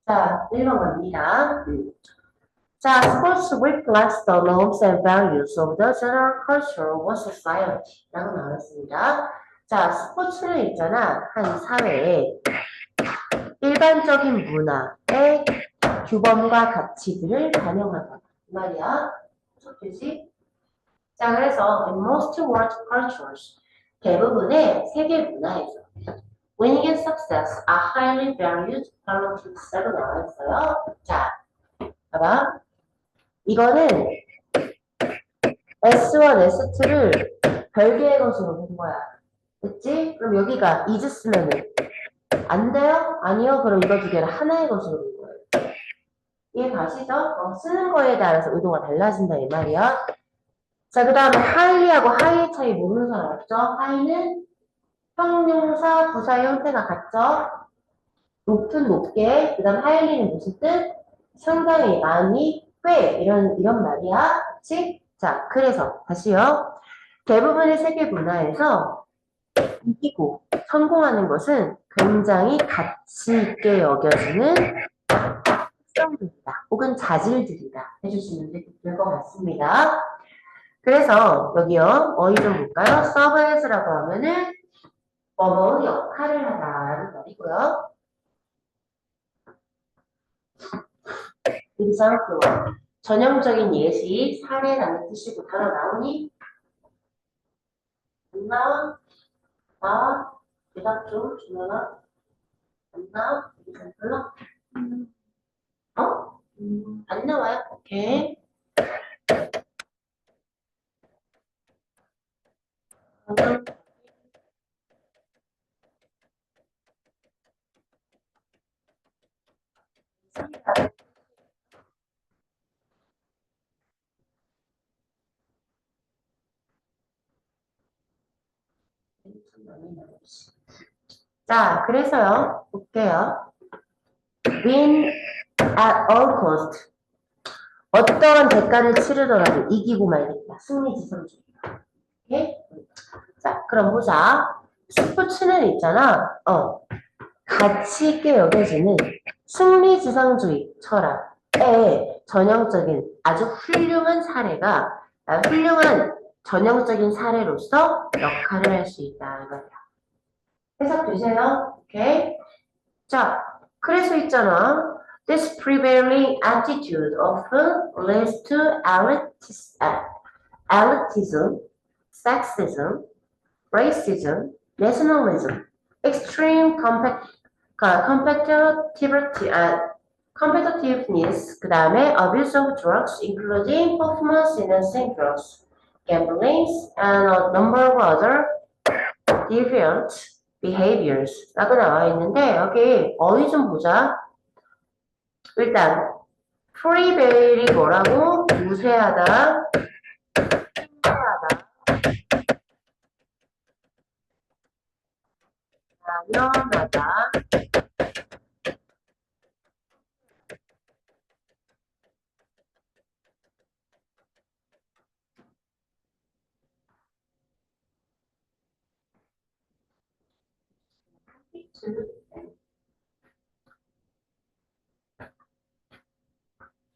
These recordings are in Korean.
자, 1번 갑니다. 자, sports reflects the norms and values of the general culture of society. 라고 나왔습니다. 자, 스포츠는 있잖아. 한 사회에 일반적인 문화의 규범과 가치들을 반영하다. 이 말이야. 좋겠지? 자, 그래서 in most world cultures, 대부분의 세계 문화에서 winning and success are highly valued qualities.라고 나와 있어요. 자, 봐봐. 이거는 S1, S2를 별개의 것으로 본 거야. 됐지? 그럼 여기가 is 쓰면은 안 돼요? 아니요? 그럼 이거 두 개를 하나의 것으로 본 거예요. 이해 가시죠? 쓰는 거에 따라서 의도가 달라진다 이 말이야. 자, 그 다음에 highly하고 high의 차이 모르는 사람 없죠? high는 형용사, 부사 형태가 같죠? 높은, 높게. 그 다음 highly는 무슨 뜻? 상당히, 많이, 꽤 이런 말이야. 그치? 자, 그래서 다시요. 대부분의 세계 문화에서 이기고 성공하는 것은 굉장히 가치 있게 여겨지는 특성들이다. 혹은 자질들이다. 해주시면 될 것 같습니다. 그래서 여기요. 어휘 좀 볼까요? 서브에스라고 하면은 뭐뭐 역할을 하다라는 말이고요. example 전형적인 예시, 사례라는 뜻이고 단어 나오니? 안 나와? 나와? 대답 좀 주면아. 안 나와? example? 어? 안 나와요? 오케이. 자, 그래서요. 볼게요. win at all cost. 어떠한 대가를 치르더라도 이기고 말겠다. 승리지성주의다. 오케이? 자, 그럼 보자. 스포츠는 있잖아. 가치 있게 여겨지는 승리지상주의 철학의 전형적인 아주 훌륭한 사례가 훌륭한 전형적인 사례로서 역할을 할 수 있다. 이거야. 해석 되세요? 오케이. 자, 그래서 있잖아. This prevailing attitude often leads to elitism, sexism, racism, nationalism, extreme competitiveness, 그 다음에 abuse of drugs, including performance-enhancing drugs, gambling, and a number of other deviant behaviors 라고 나와 있는데 여기 어휘 좀 보자. 일단 prevail이 뭐라고? 우세하다, 당연하다.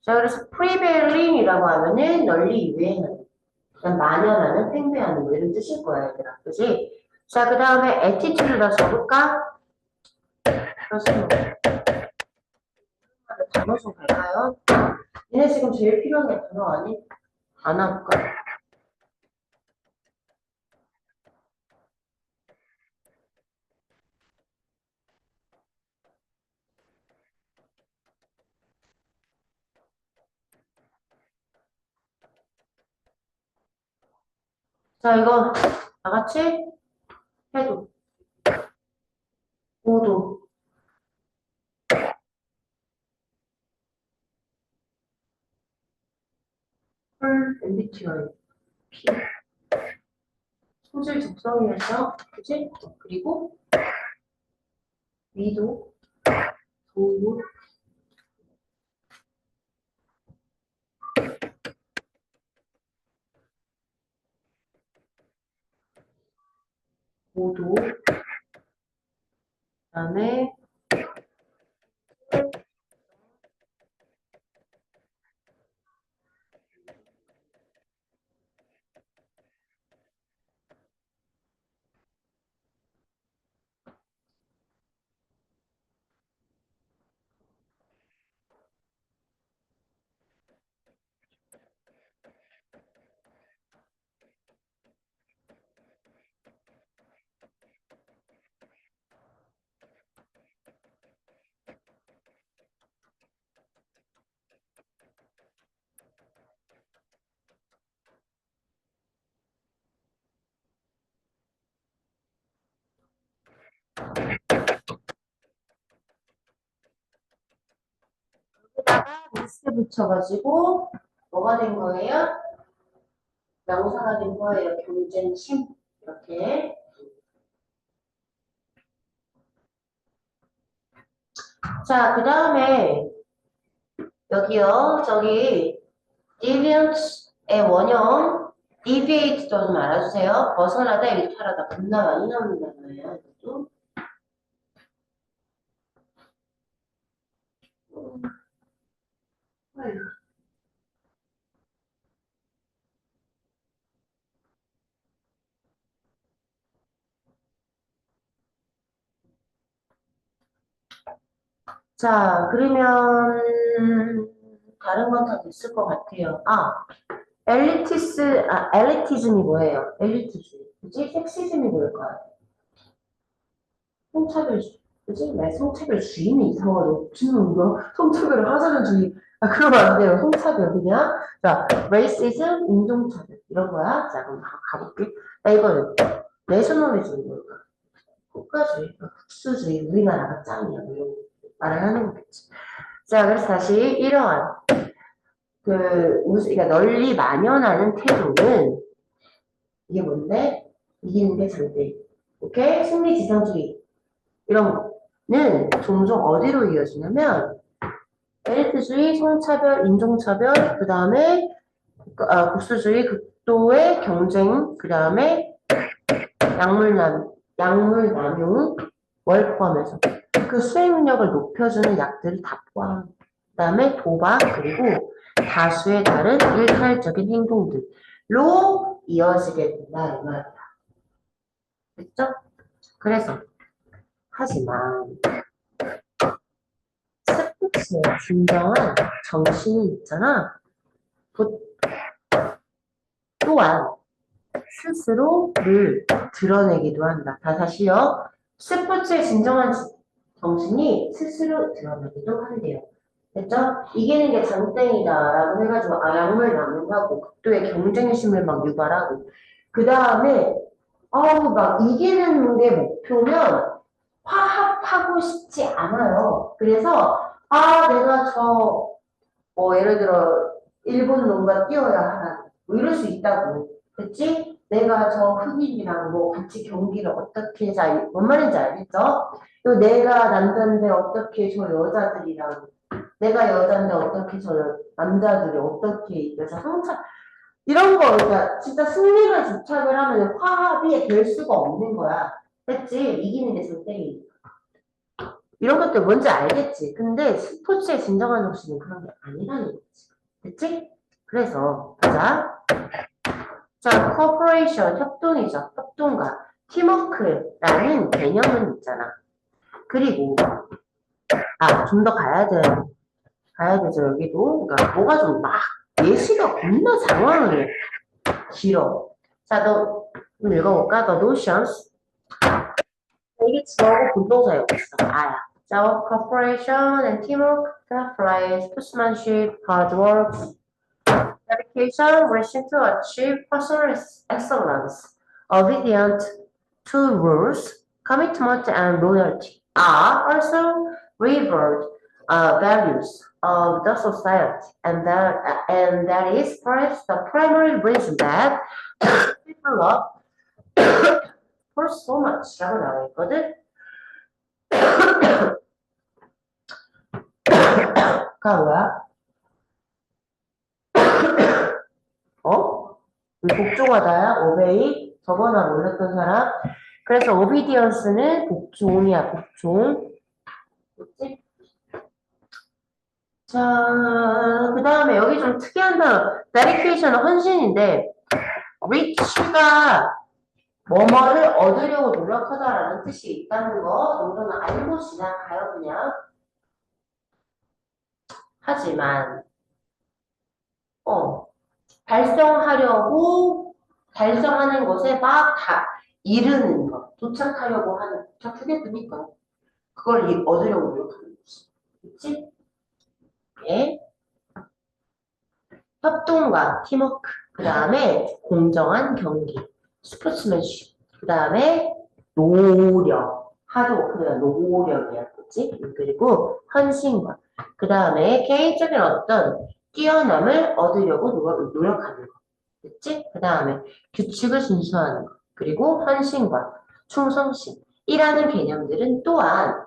자, 그래서 prevailing이라고 하면은 널리 유행하는, 그냥 만연하는, 팽배하는 뭐 이런 뜻일 거야, 얘들아. 그지? 자, 그 다음에 attitude를 써볼까? 그렇습니다. 단어 좀 갈까요? 얘네 지금 제일 필요한 게 단어 아니? 안 할까? 자, 이거 다 같이 해도. 오도. 풀, MBTI. P. 소질 적성이어서, 그치? 그리고 위도, 도도, 오도, 그다음에 여기다가 미스 붙여가지고 뭐가 된 거예요? 명사가 된 거예요. 경쟁심 이렇게. 자, 그 다음에 여기요. 저기 deviant의 원형 deviate도 좀 알아주세요. 벗어나다, 일탈하다 겁나 많이 나오는 단어예요. 이것도. 자, 그러면 다른 건 다 됐을 것 같아요. 아, 엘리티즘이 뭐예요? 엘리트주의. 그지? 섹시즘이 뭘까요? 성차별주의. 그지? 네, 성차별주의는 이상하죠. 지금 이거 성차별을 하자는 주의. 아, 그러면 안 돼요. 성차별 그냥. 자, 레이시즘, 인종차별. 이런 거야. 자, 그럼 가볼게. 나 이거는 내셔널리즘이 뭘까? 국가주의, 국수주의, 우리나라가 짱이야. 뭐 이런 말을 하는 거겠지. 자, 그래서 다시 이러한 그러니까 널리 만연하는 태도는 이게 뭔데? 이기는 게 절대. 오케이? 승리지상주의. 이런 거는 종종 어디로 이어지냐면, 엘리트주의, 성차별, 인종차별, 그 다음에 국수주의, 극도의 경쟁, 그 다음에 약물 남용, 뭘 포함해서. 그 수행력을 높여주는 약들을 다 포함. 그 다음에 도박, 그리고 다수의 다른 일탈적인 행동들로 이어지게 된다, 이 말이야. 됐죠? 그래서, 하지만, 스포츠의 진정한 정신이 있잖아. 또한, 스스로를 드러내기도 한다. 다시요. 스포츠의 진정한 정신이 스스로 드러내기도 한대요. 됐죠? 이기는 게 장땡이다라고 해가지고 약물 남용하고 극도의 경쟁심을 막 유발하고 그 다음에 막 이기는 게 목표면 화합하고 싶지 않아요. 그래서 내가 예를 들어 일본 놈과 뛰어야 하나 뭐 이럴 수 있다고. 그치? 내가 저 흑인이랑 뭐 같이 경기를 어떻게 뭔 말인지 알겠죠? 또 내가 남자인데 어떻게 저 여자들이랑 내가 여자인데 어떻게 저 남자들이 어떻게 여자 성차 이런 거 그러니까 진짜 승리를 집착을 하면 화합이 될 수가 없는 거야. 됐지? 이기는 게 절대 이런 것들 뭔지 알겠지? 근데 스포츠의 진정한 정신은 그런 게 아니라는 거지. 됐지? 그래서 보자. 자, 코퍼레이션 협동이죠. 협동과 팀워크라는 개념은 있잖아. 그리고 좀 더 가야 되죠. 여기도. 그러니까 뭐가 좀 막 예시가 겁나 장황해. 길어. 자, 너 좀 읽어볼까? The notions. 이게 주어고 분동사에 없어. 아야. 자, cooperation and teamwork, praise, sportsmanship, hard work, dedication, wishing to achieve personal excellence, obedient to rules, commitment and loyalty are also revered values of the society, and that is perhaps the primary reason that people love for so much라고 나와 있거든. 가 뭐야? 복종하다야? 오베이? 저번에 올렸던 사람? 그래서 obedience는 복종이야, 복종. 그치? 자, 그 다음에 여기 좀 특이한 단어. dedication은 헌신인데, reach가 뭐뭐를 얻으려고 노력하다라는 뜻이 있다는 거 정도는 알고 지나가요, 그냥. 하지만, 달성하려고, 달성하는 것에 막 다 이르는 것, 도착하려고 하는, 도착하겠습니까? 그걸 얻으려고 노력하는 거지. 그치? 예. 협동과 팀워크, 그 다음에 공정한 경기, 스포츠맨십, 그 다음에 노력, 하도 그냥 노력이야, 그치? 그리고 헌신과, 그 다음에 개인적인 어떤 뛰어남을 얻으려고 노력하는 거, 그치? 그 다음에 규칙을 준수하는 거, 그리고 헌신과 충성심, 이라는 개념들은 또한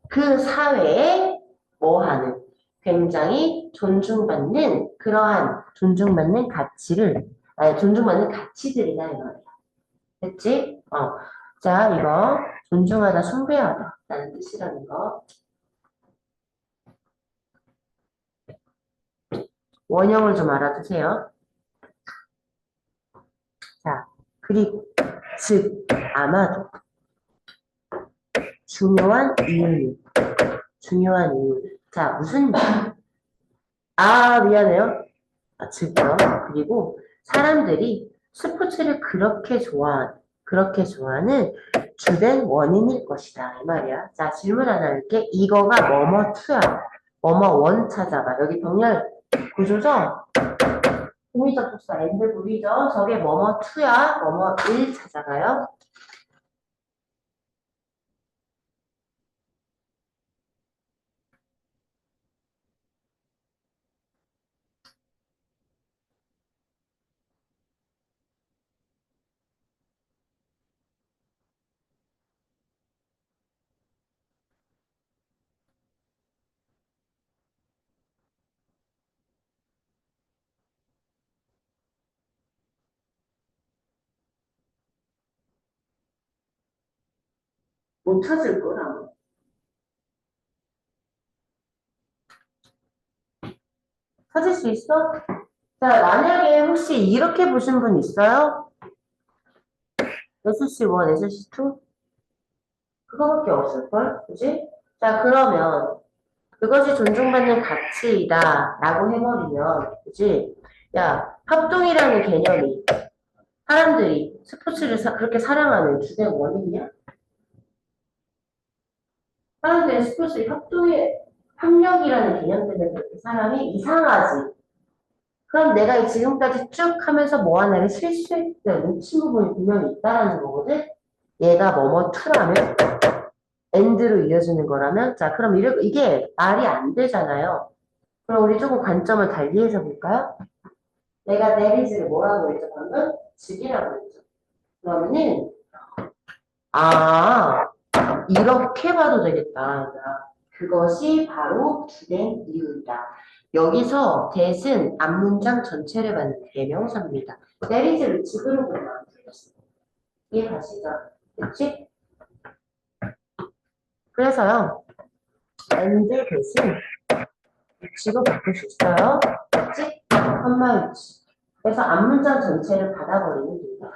그 사회에 뭐 하는 굉장히 존중받는 그러한 존중받는 가치를 존중받는 가치들이다 이 말이야. 됐지? 자, 이거 존중하다, 숭배하다라는 뜻이라는 거. 원형을 좀 알아두세요. 자, 그리고 즉 아마도 중요한 이유는 자, 무슨 미안해요. 즉요. 그리고 사람들이 스포츠를 그렇게 좋아하는 주된 원인일 것이다. 이 말이야. 자, 질문 하나 할게. 이거가 뭐뭐2야. 뭐뭐1 찾아봐. 여기 병렬 구조죠? 공의적 복사 엔드 부이죠. 저게 뭐뭐2야. 뭐뭐1 찾아가요. 못 찾을 거라고. 찾을 수 있어? 자, 만약에 혹시 이렇게 보신 분 있어요? SC1, SC2? 그거밖에 없을걸? 그지? 자, 그러면 그것이 존중받는 가치이다 라고 해버리면 그지? 야, 합동이라는 개념이 사람들이 스포츠를 그렇게 사랑하는 주된 원인이야? 사람들이 스포츠 협동의 협력이라는 개념 때문에 그렇게 사람이 이상하지. 그럼 내가 지금까지 쭉 하면서 뭐 하나를 실수했을 놓친 부분이 분명히 있다라는 거거든? 얘가 뭐뭐2라면 엔드로 이어지는 거라면 자 그럼 이게 말이 안 되잖아요. 그럼 우리 조금 관점을 달리해서 볼까요? 내가 내리즈를 뭐라고 했죠? 방금? 즉이라고 했죠. 그러면은 아 이렇게 봐도 되겠다. 그것이 바로 주된 이유이다. 여기서 that은 앞문장 전체를 받는 대명사입니다. 내리즈를 즉으로 보면 풀렸어요. 이해 가시죠? 그치? 그래서요. and 대신 위치로 바꿀 수 있어요. 그치? 한마 위치. 그래서 앞문장 전체를 받아버리면 됩니다.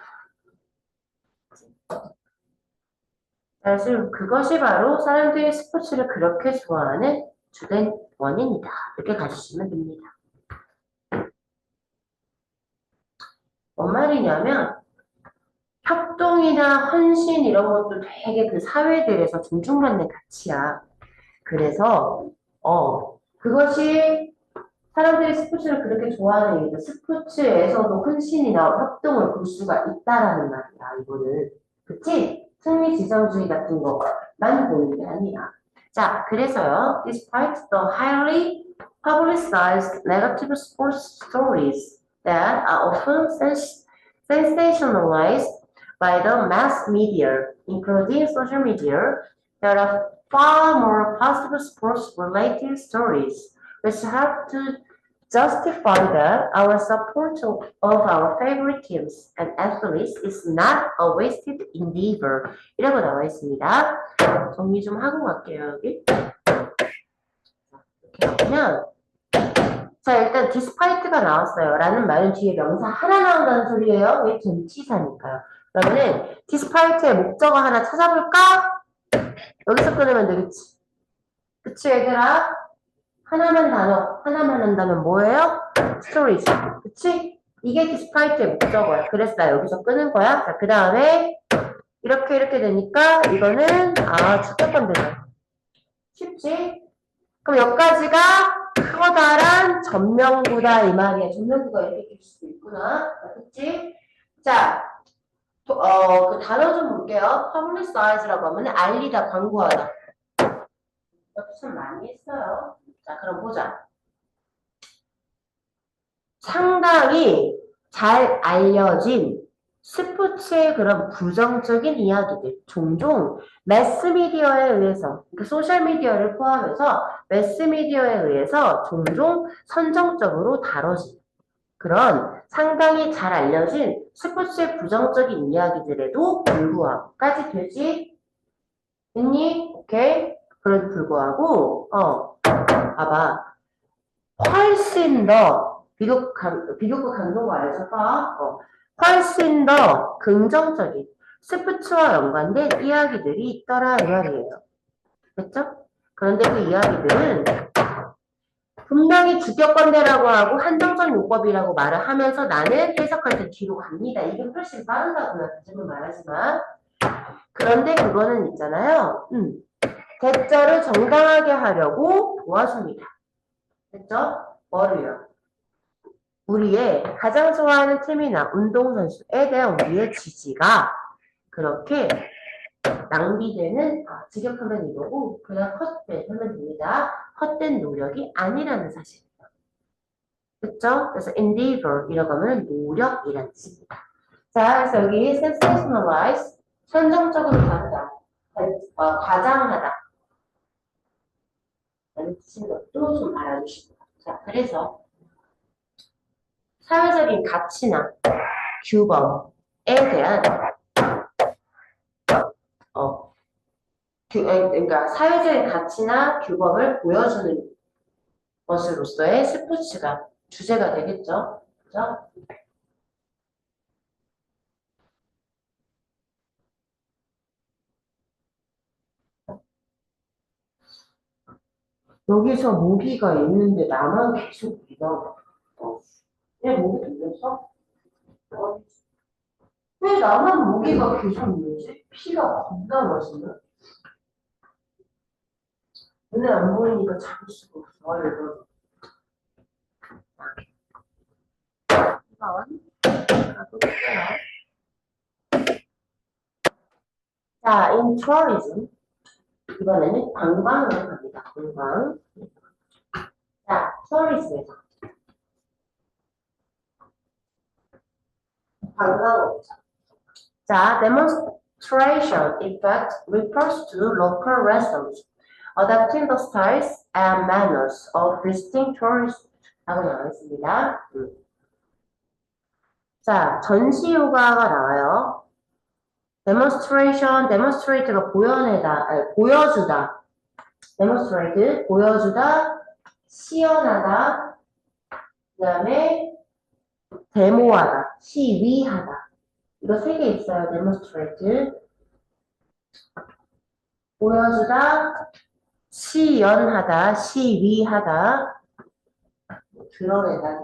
사실 그것이 바로 사람들이 스포츠를 그렇게 좋아하는 주된 원인이다. 이렇게 가주시면 됩니다. 뭔 말이냐면 협동이나 헌신 이런 것도 되게 그 사회들에서 존중받는 가치야. 그래서 그것이 사람들이 스포츠를 그렇게 좋아하는 이유도 스포츠에서도 헌신이나 협동을 볼 수가 있다라는 말이야, 이거는. 그치? 승리 지정주의 같은 거만 보는 게 아니라. 자, 그래서요. Despite the highly publicized negative sports stories that are often sensationalized by the mass media, including social media, there are far more positive sports-related stories which help to justify that our support of our favorite teams and athletes is not a wasted endeavor. 이라고 나와 있습니다. 정리 좀 하고 갈게요, 여기. 이렇게 하면, 자, 일단 despite가 나왔어요. 라는 말은 뒤에 명사 하나 나온다는 소리예요. 왜? 전치사니까요. 그러면은 despite의 목적어 하나 찾아볼까? 여기서 끊으면 되겠지. 그치, 얘들아? 하나만 한다면 뭐예요? 스토리지. 그치? 이게 despite의 목적어야. 그래서 나 여기서 끄는 거야. 자, 그 다음에 이렇게 되니까 이거는 주격권 되죠. 쉽지? 그럼 여기까지가 커다란 전명구다 이 말이야. 전명구가 이렇게 낄 수도 있구나. 그치? 자, 그 단어 좀 볼게요. publicize라고 하면 알리다, 광고하다. 이것도 참 많이 했어요. 자, 그럼 보자. 상당히 잘 알려진 스포츠의 그런 부정적인 이야기들, 종종 매스미디어에 의해서, 그 소셜미디어를 포함해서 매스미디어에 의해서 종종 선정적으로 다뤄진 그런 상당히 잘 알려진 스포츠의 부정적인 이야기들에도 불구하고까지 되지? 됐니? 오케이? 그래도 불구하고, 봐봐. 훨씬 더, 비교급 강조가 알죠? 훨씬 더 긍정적인 스포츠와 연관된 이야기들이 있더라, 이 말이에요. 됐죠? 그런데 그 이야기들은 분명히 주격관대라고 하고 한정적 용법이라고 말을 하면서 나는 해석할 때 뒤로 갑니다. 이게 훨씬 빠르다고요. 지금 말하지만. 그런데 그거는 있잖아요. 대절을 정당하게 하려고 도와줍니다. 됐죠? 뭐를요? 우리의 가장 좋아하는 팀이나 운동선수에 대한 우리의 지지가 그렇게 낭비되는, 직역하면 이거고, 그냥 헛된 하면 됩니다. 헛된 노력이 아니라는 사실이에요. 그쵸? 그래서 endeavor이라고 하면 노력이라는 뜻입니다. 자, 그래서 여기 sensationalize, 선정적으로 다르다, 과장하다 라는 뜻인 것도 좀 알아주시고요. 자, 그래서 사회적인 가치나 규범에 대한 그러니까 사회적인 가치나 규범을 보여주는 것으로서의 스포츠가 주제가 되겠죠. 그죠? 여기서 모기가 있는데 나만 계속 믿어. 왜 모기 들렸어? 왜 나만 모기가 계속 있는지? 피가 겁나 맛있네. 눈에 안 보이니까 잡을 수가 없어. 이거. 자, in tourism. 이번에는 관광으로 갑니다. 관광. 자, tourism에서. 관광업자. 자, demonstration, in fact, refers to local residents adapting the styles and manners of visiting tourists 라고 나와 있습니다. 자, 전시효과가 나와요. demonstration, demonstrate가 보여주다. demonstrate, 보여주다, 시연하다, 그 다음에 데모하다, 시위하다. 이거 세 개 있어요. demonstrate, 보여주다, 시연하다, 시위하다, 드러내다,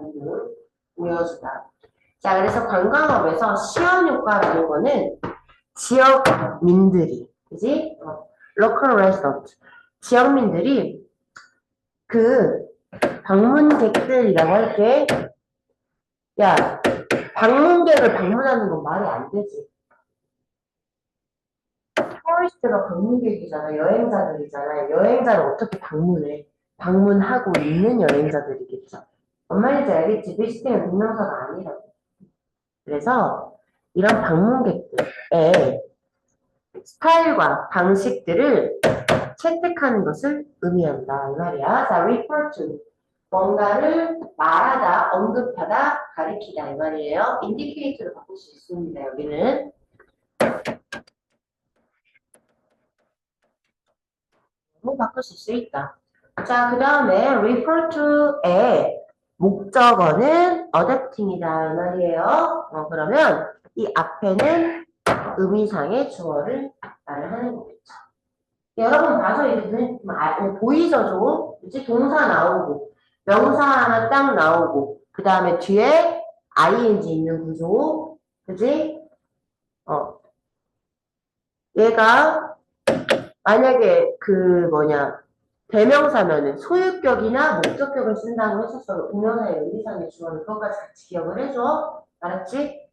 보여주다. 자, 그래서 관광업에서 시연효과라는 거는 지역민들이, 그지? local resident, 지역민들이 그 방문객들이라고 할 때, 야, 방문객을 방문하는 건 말이 안 되지. 토리스트가 방문객이잖아, 여행자들이잖아. 여행자를 어떻게 방문해? 방문하고 있는 여행자들이겠죠. 뭔 말인지 알겠지? 비스팅은 동명사가 아니라고. 그래서 이런 방문객들의 스타일과 방식들을 채택하는 것을 의미한다. 이 말이야. 자, refer to. 뭔가를 말하다, 언급하다, 가리키다 이 말이에요. 인디케이터로 바꿀 수 있습니다. 여기는 뭐 바꿀 수 있다. 자, 그 다음에 refer to의 목적어는 adapting이다 이 말이에요. 그러면 이 앞에는 의미상의 주어를 말을 하는 거겠죠. 여러분 봐서 이제 보이죠 좀? 그치? 동사 나오고 명사 하나 딱 나오고 그 다음에 뒤에 ing 있는 구조 그지? 얘가 만약에 그 뭐냐 대명사면은 소유격이나 목적격을 쓴다고 했었어. 동명사의 의미상의 주어는 그것까지 같이 기억을 해줘. 알았지?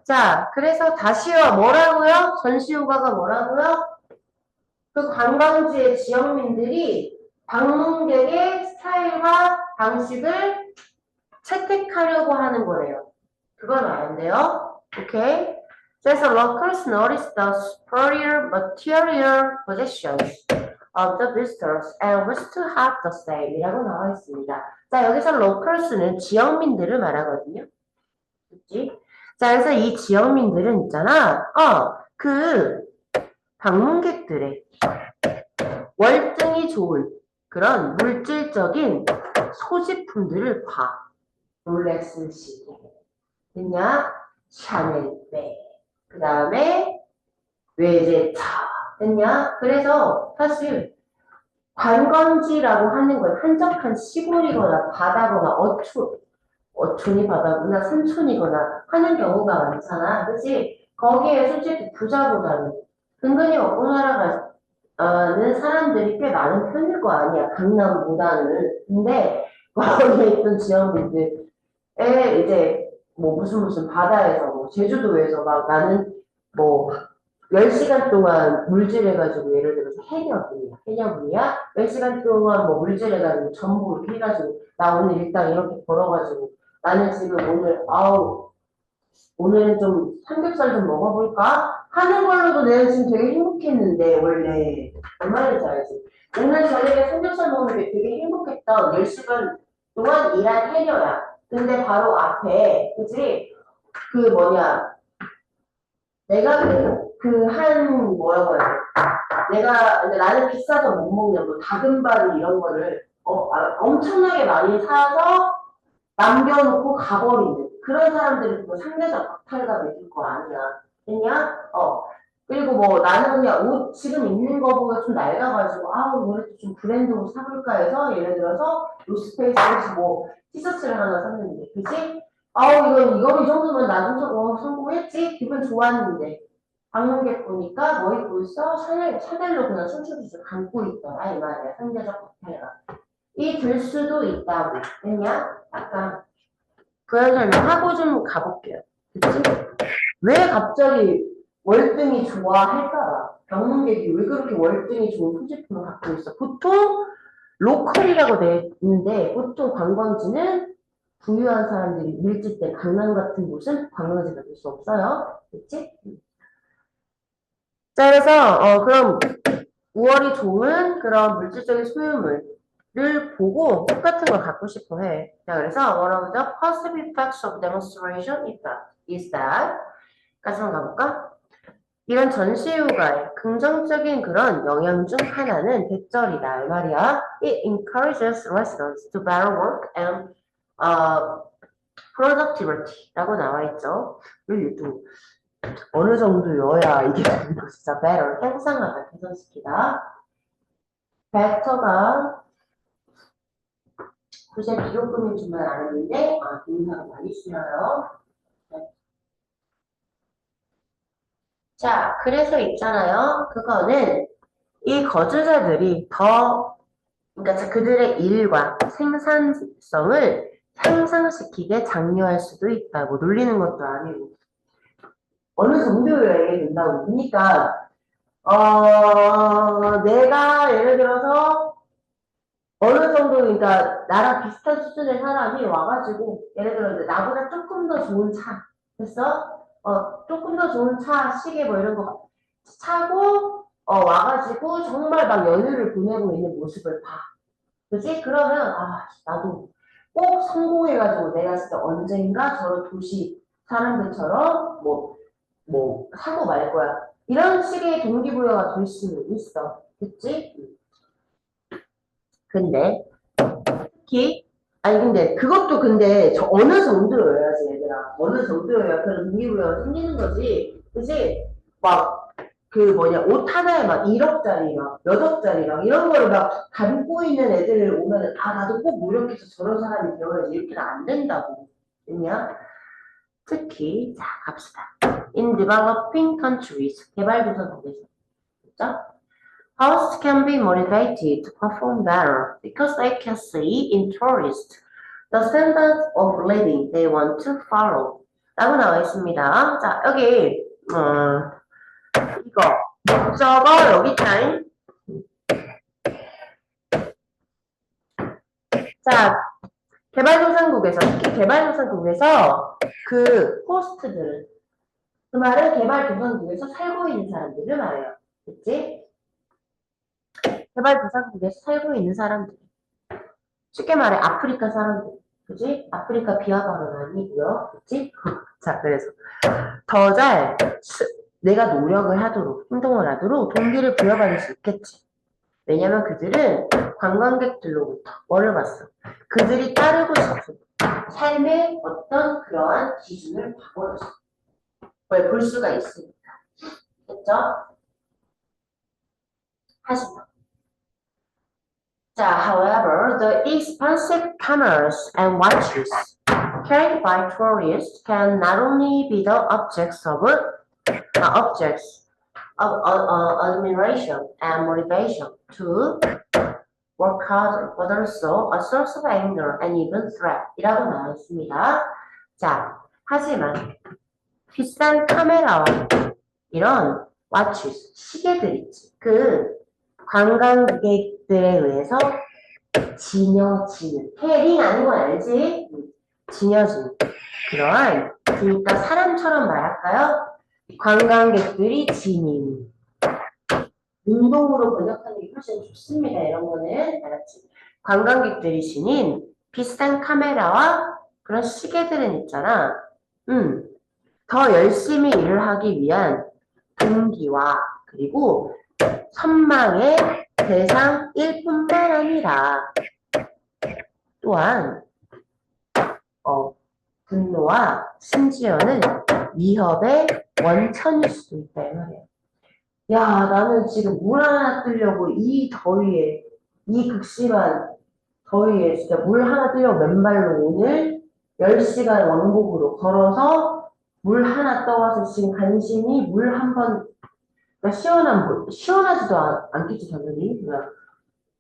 자, 그래서 다시요. 뭐라고요? 전시효과가 뭐라고요? 그 관광지의 지역민들이 방문객의 스타일과 방식을 채택하려고 하는 거래요. 그건 아는데요. 오케이. 그래서 locals notice the superior material possessions of the visitors and wish to have the same 이라고 나와 있습니다. 자, 여기서 locals는 지역민들을 말하거든요. 그치? 자, 그래서 이 지역민들은 있잖아. 그 방문객들의 월등히 좋은 그런 물질적인 소지품들을 봐. 롤렉스 시계. 됐냐? 샤넬백. 그 다음에 외제차. 됐냐? 그래서 사실 관광지라고 하는 건 한적한 시골이거나 바다거나 어촌이 바다구나 산촌이거나 하는 경우가 많잖아. 그치? 거기에 솔직히 부자보다는 은근히 먹고 살아가는 사람들이 꽤 많은 편일 거 아니야. 강남보다는. 근데 거기에 있던 지역민들에 이제 뭐 무슨 바다에서 뭐 제주도에서 막 나는 뭐 10시간 동안 물질해가지고 예를 들어서 해녀분이야? 10시간 동안 뭐 물질해가지고 전부 이렇게 해가지고 나 오늘 일단 이렇게 벌어가지고 나는 지금 오늘은 좀 삼겹살 좀 먹어볼까? 하는 걸로도 내가 지금 되게 행복했는데 원래 얼마나 잘지 오늘 저녁에 삼겹살 먹는 게 되게 행복했다. 10시간 동안 일한 해녀야. 근데 바로 앞에 그치? 그 뭐냐 내가 뭐라고 해야 돼? 나는 비싸서 못 먹는 뭐 다금바리 이런 거를 엄청나게 많이 사서 남겨놓고 가버리는 그런 사람들은 뭐 상대적 박탈감이 있을 거 아니야. 됐냐? 그리고 뭐 나는 그냥 옷 지금 입는 거보다 좀 낡아가지고 이번에 좀 브랜드 옷 사볼까 해서 예를 들어서 노스페이스에서 뭐 티셔츠를 하나 샀는데 그치? 이거 이 정도면 나도 성공했지? 기분 좋았는데 방문객 보니까 뭐 입고 있어? 샤넬로 그냥 춤추듯이 감고 있더라 이 말이야. 상대적 박탈감. 이 들 수도 있다고. 됐냐? 약간 그래서 하고 좀 가볼게요. 그치? 왜 갑자기 월등히 좋아할까봐? 방문객이 왜 그렇게 월등히 좋은 소지품을 갖고 있어? 보통 로컬이라고 돼 있는데 보통 관광지는 부유한 사람들이 밀집된 강남 같은 곳은 관광지가 될 수 없어요. 그치? 자, 그래서 그럼 우월이 좋은 그런 물질적인 소유물을 보고 똑같은 걸 갖고 싶어 해. 자, 그래서 one of the positive effects of demonstration is that 까지 한번 가볼까? 이런 전시휴가의 긍정적인 그런 영향 중 하나는 대절이다 이 말이야. It encourages residents to better work and productivity라고 나와 있죠. 그리고 어느 정도여야 이게 진짜 better 향상하다 개선시키다. better가 글쎄 비교급인 줄만 알았는데 동사가 많이 쓰여요. 자, 그래서 있잖아요. 그거는 이 거주자들이 그러니까 그들의 일과 생산성을 향상시키게 장려할 수도 있다. 뭐 놀리는 것도 아니고. 어느 정도여야 된다고. 그러니까, 내가 예를 들어서 어느 정도, 그러니까 나랑 비슷한 수준의 사람이 와가지고, 예를 들어 나보다 조금 더 좋은 차, 됐어? 조금 더 좋은 차, 시계 뭐 이런 거 차고, 와가지고 정말 막 연휴를 보내고 있는 모습을 봐. 그지? 그러면, 나도 꼭 성공해가지고 내가 진짜 언젠가 저런 도시 사람들처럼 사고 말 거야. 이런 식의 동기부여가 될 수는 있어. 그치? 근데, 특히, 아니, 근데 그것도 근데 어느 정도여야지, 얘들아. 어느 정도여야 그런 동기부여가 생기는 거지. 그치? 막, 옷 하나에 막 1억짜리, 막, 몇 억짜리, 막, 이런 거를 막 담고 있는 애들 오면, 나도 꼭 노력해서 저런 사람이 되어야지. 이렇게는 안 된다고. 됐냐? 특히, 자, 갑시다. In developing countries, 개발도상국에서. 그죠? Hosts can be motivated to perform better because they can see in tourists the standard of living they want to follow. 라고 나와 있습니다. 자, 여기, 이거. 목적어 여기 타임. 자, 개발도상국에서, 특히 개발도상국에서 그 호스트들, 그 말은 개발도상국에서 살고 있는 사람들을 말해요. 그치? 개발도상국에서 살고 있는 사람들. 쉽게 말해 아프리카 사람들. 그치? 아프리카 비하 발언 아니고요. 그치? 자, 그래서 더 잘 내가 노력을 하도록, 행동을 하도록 동기를 부여받을 수 있겠지. 왜냐면 그들은 관광객들로부터 뭐를 봤어? 그들이 따르고 싶은 삶의 어떤 그러한 기준을 볼 수가 있으니까. 됐죠? 하지만 자, however, the expensive cameras and watches carried by tourists can not only be the objects of admiration and motivation to work harder, but also a source of anger and even threat. 이라고 나와 있습니다. 자, 하지만 비싼 카메라와 이런 watches, 시계들 있지. 그 관광객들에 의해서 지녀지는, 헤링 아닌 건 알지? 지녀지는 그러한, 그러니까 사람처럼 말할까요? 관광객들이 지닌 운동으로 번역하는 게 훨씬 좋습니다. 이런 거는 알았지? 관광객들이 지닌 비싼 카메라와 그런 시계들은 있잖아. 더 열심히 일을 하기 위한 동기와 그리고 선망의 대상일 뿐만 아니라 또한 분노와 심지어는 위협의 원천일 수도 있다 이 말이야. 야, 나는 지금 물 하나 뜨려고 이 더위에, 이 극심한 더위에 진짜 물 하나 뜨려고 맨발로 오늘 10시간 왕복으로 걸어서 물 하나 떠와서 지금 간신히 물 한 번, 그러니까 시원하지도 않겠지, 당연히.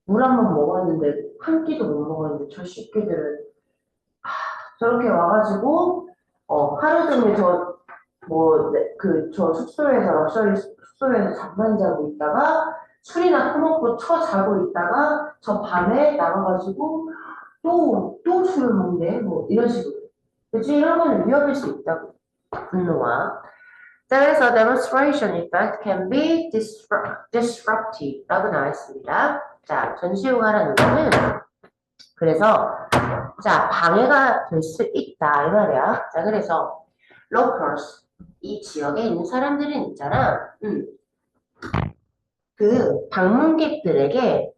물 한 번 먹었는데, 한 끼도 못 먹었는데, 저 새끼들은, 저렇게 와가지고, 하루 종일 저 숙소에서, 럭셔리 숙소에서 잠만 자고 있다가, 술이나 퍼먹고 자고 있다가, 저 밤에 나가가지고, 또 술을 먹네, 이런 식으로. 그치, 이런 건 위협일 수 있다고. 분노와. 자, 그래서 demonstration effect can be disruptive 라고 나와 있습니다. 자, 전시효과라는 거는 그래서 자, 방해가 될 수 있다 이 말이야. 자, 그래서 locals 이 지역에 있는 사람들은 있잖아. 그 방문객들에게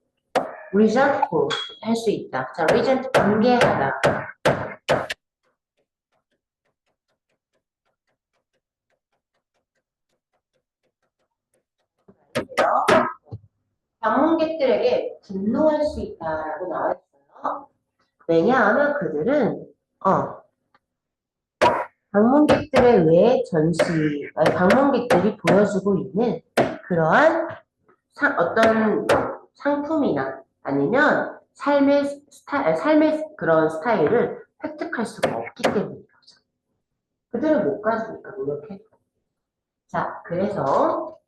resentful 할 수 있다. 자, resent 분개하다. 방문객들에게 분노할 수 있다라고 나와 있어요. 왜냐하면 그들은 방문객들에 의해 방문객들이 보여주고 있는 그러한 어떤 상품이나 아니면 삶의 그런 스타일을 획득할 수가 없기 때문인 거죠. 그들은 못 가지니까 노력해도. 자, 그래서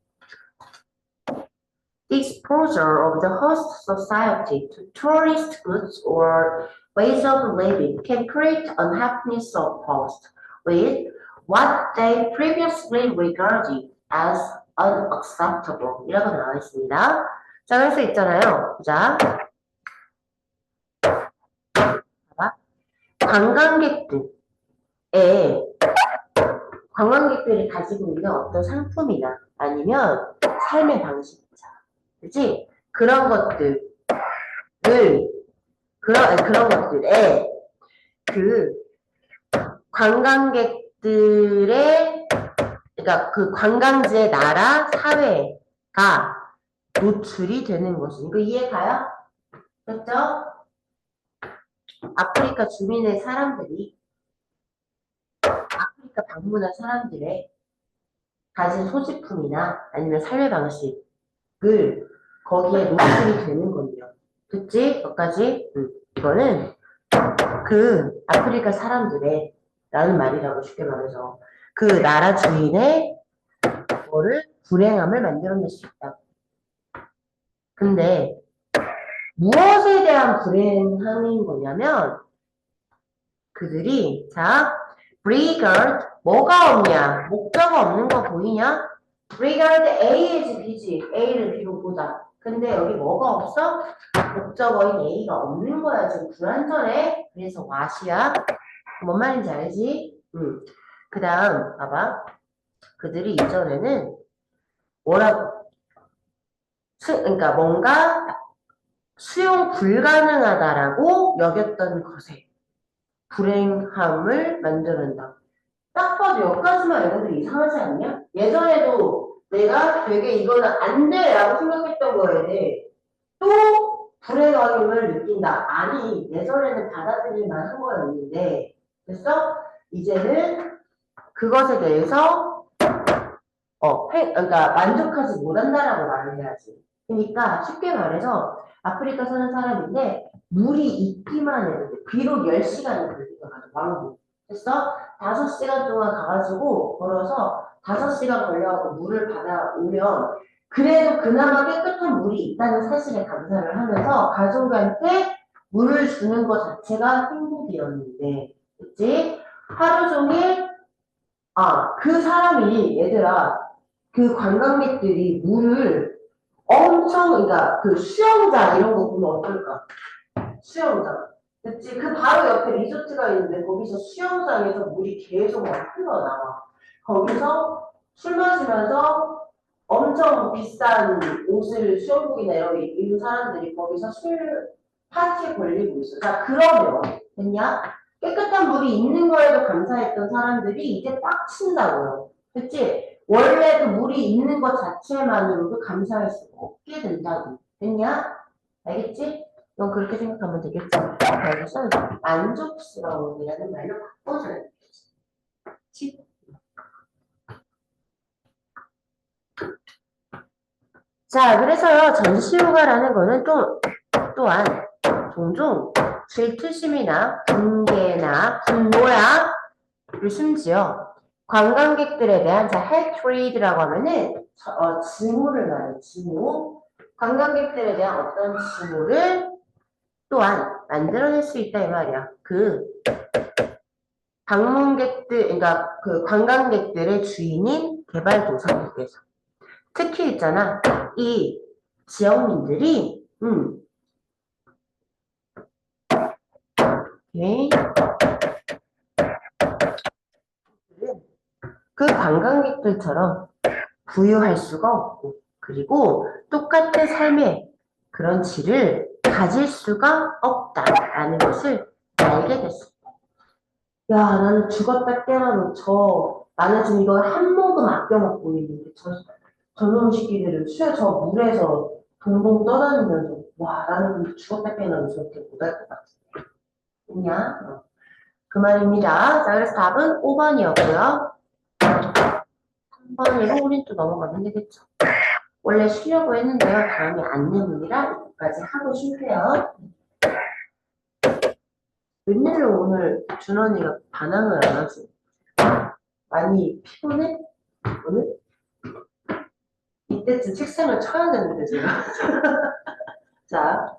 the exposure of the host society to tourist goods or ways of living can create unhappiness of host with what they previously regarded as unacceptable 이라고 나와 있습니다. 자, 그래서 있잖아요. 자, 관광객들의 관광객들이 가지고 있는 어떤 상품이나 아니면 삶의 방식이잖아. 그치? 그런 것들을, 그런 것들에 그 관광객들의, 그러니까 그 관광지의 나라, 사회가 노출이 되는 것이. 이거 이해가요? 됐죠? 아프리카 주민의 사람들이, 아프리카 방문한 사람들의 가진 소지품이나 아니면 삶의 방식을 거기에 노출이 되는 건데요. 됐지? 여기까지? 이거는 그 아프리카 사람들의 라는 말이라고 쉽게 말해서 그 나라 주인의 거를 불행함을 만들어낼 수 있다. 근데 무엇에 대한 불행함인 거냐면 그들이 자 regard 뭐가 없냐 목적어 없는 거 보이냐 regard A is B지 A를 B로 보자 근데 여기 뭐가 없어? 목적어인 A가 없는 거야 지금 불완전해 그래서 what이야 뭔 말인지 알지? 그 다음 봐봐 그들이 이전에는 뭐라고 그러니까 뭔가 수용 불가능하다라고 여겼던 것에 불행함을 만드는다. 딱 봐도 여기까지만 읽어도 이상하지 않냐? 예전에도 내가 되게 이거는 안 돼! 라고 생각했던 거에 또 불행함을 느낀다. 아니, 예전에는 받아들일만 한 거였는데, 됐어? 이제는 그것에 대해서, 그러니까 만족하지 못한다라고 말을 해야지. 그러니까 쉽게 말해서 아프리카 사는 사람인데 물이 있기만 해도 돼. 비록 10시간이 걸리더라도 왕복. 됐어? 5시간 동안 가가지고 걸어서 5시간 걸려가지고 물을 받아오면 그래도 그나마 깨끗한 물이 있다는 사실에 감사를 하면서 가족한테 물을 주는 것 자체가 행복이었는데 그치? 하루 종일 그 사람이 얘들아 그 관광객들이 물을 엄청 그러니까 그 수영장 이런 거 보면 어떨까? 수영장. 그치? 그 바로 옆에 리조트가 있는데 거기서 수영장에서 물이 계속 막 흘러나와. 거기서 술 마시면서 엄청 비싼 옷을 수영복이나 이런 게 입는 사람들이 거기서 술 파티에 걸리고 있어. 자, 그러면 됐냐? 깨끗한 물이 있는 거에도 감사했던 사람들이 이제 빡친다고요. 그치? 원래 그 물이 있는 것 자체만으로도 감사할 수가 없게 된다고. 됐냐? 알겠지? 넌 그렇게 생각하면 되겠지. 그래서 만족스러움이라는 말로 바꿔줘야 되겠지. 자, 그래서요, 전시효과라는 거는 또한 종종 질투심이나 분개나 분노야, 심지어 관광객들에 대한 자, hatrade라고 하면은 증오를 말해, 증오. 관광객들에 대한 어떤 증오를 또한 만들어낼 수 있다 이 말이야. 그 방문객들, 그러니까 그 관광객들의 주인인 개발도상국에서 특히 있잖아. 이 지역민들이 그 관광객들처럼 부유할 수가 없고 그리고 똑같은 삶의 그런 질을 가질 수가 없다라는 것을 알게 됐어. 야, 나는 죽었다 깨어나도 나는 지금 이거 한 모금 아껴 먹고 있는데, 저놈 새끼들은 저 물에서 동동 떠다니면서, 와, 나는 근데 죽었다 깨어나도 저렇게 못할 것 같아. 그냥, 그 말입니다. 자, 그래서 답은 5번이었고요. 3번으로 우린 또 넘어가면 되겠죠. 원래 쉬려고 했는데요. 다음에 안내문이라 여기까지 하고 쉴게요. 웬일로 오늘 준원이가 반항을 안 하지? 많이 피곤해? 오늘? 이때쯤 책상을 쳐야 되는데 제가 자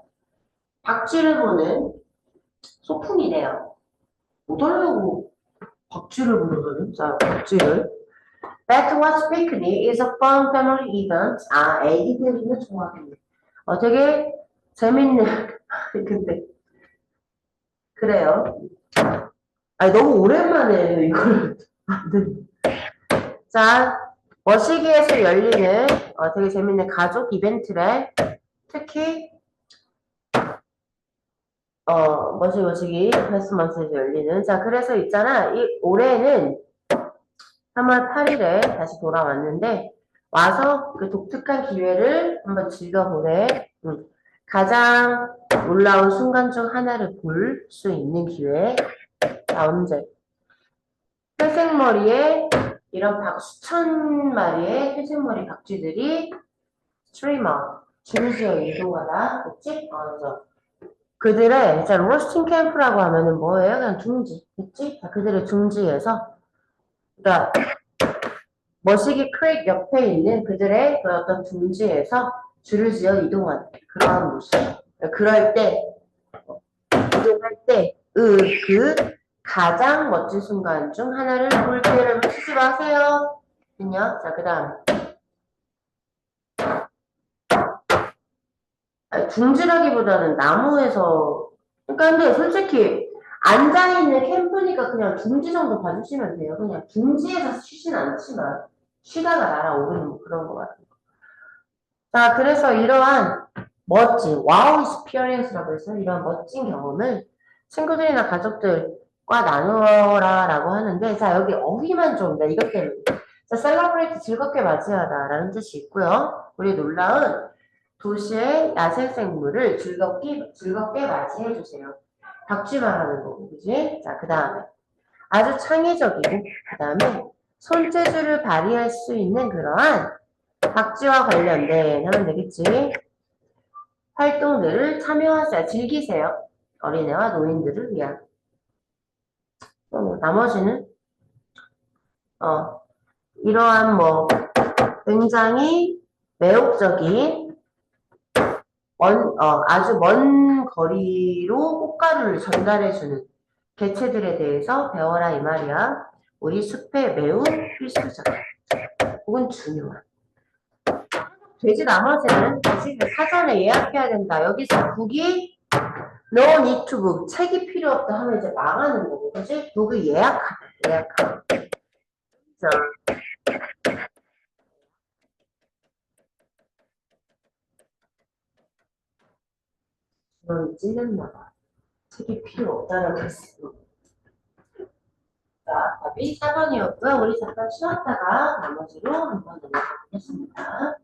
박쥐를 보는 소풍이래요. 못 하려고 박쥐를 보는 자 박쥐를 That was picnic is a fun family event. 애기들이는 좋아하겠네. 되게 재밌는 근데 그래요. 아니, 너무 오랜만에 이걸. 안 돼. 자, 머시기에서 열리는 되게 재밌는 가족 이벤트래. 특히 머시기 크리스마스에서 열리는. 자, 그래서 있잖아. 이 올해는 3월 8일에 다시 돌아왔는데 와서 그 독특한 기회를 한번 즐겨보래. 가장 놀라운 순간 중 하나를 볼 수 있는 기회. 자, 언제? 회색머리에 이런 수천 마리의 회색머리 박쥐들이 스트리머, 줄을 지어 이동하다. 그치? 그래서 그들의, 자, 로스팅 캠프라고 하면은 뭐예요? 그냥 둥지. 그치? 자, 그들의 둥지에서, 그러니까, 머시기 크릭 옆에 있는 그들의 그 어떤 둥지에서 줄을 지어 이동하는 그러한 모습. 그럴 때, 이동할 때, 그 가장 멋진 순간 중 하나를 볼 기회를 놓치지 마세요. 그냥, 자, 그 다음. 둥지라기보다는 나무에서, 그러니까 근데 솔직히 앉아있는 캠프니까 그냥 둥지 정도 봐주시면 돼요. 그냥 둥지에서 쉬진 않지만 쉬다가 날아오르는 뭐 그런 거 같아요. 자, 그래서 이러한 멋진 와우 익스피리언스라고 해서 이런 멋진 경험을 친구들이나 가족들과 나누어라라고 하는데, 자, 여기 어휘만 좀, 네, 이것 때문에. 자, 셀러브레이트 즐겁게 맞이하다라는 뜻이 있고요. 우리 놀라운 도시의 야생생물을 즐겁게 맞이해 주세요. 박쥐 말하는 거고, 그지? 자, 그 다음에 아주 창의적이고, 그 다음에 손재주를 발휘할 수 있는 그러한 박쥐와 관련된 하면 되겠지. 활동들을 참여하세요. 즐기세요. 어린애와 노인들을 위한. 나머지는 이러한 뭐 굉장히 매혹적인 아주 먼 거리로 꽃가루를 전달해주는 개체들에 대해서 배워라 이 말이야. 우리 숲에 매우 필수적 혹은 중요한. 돼지 나머지는 사전에 예약해야 된다. 여기서 북이 no need to book. 책이 필요 없다 하면 이제 망하는 거고, 그지? 북이 예약하다. 자, 넌 찔렸나 봐. 책이 필요 없다라고 했어. 자, 답이 4번이었고요. 우리 잠깐 쉬었다가 나머지로 한번 넘어가 보겠습니다.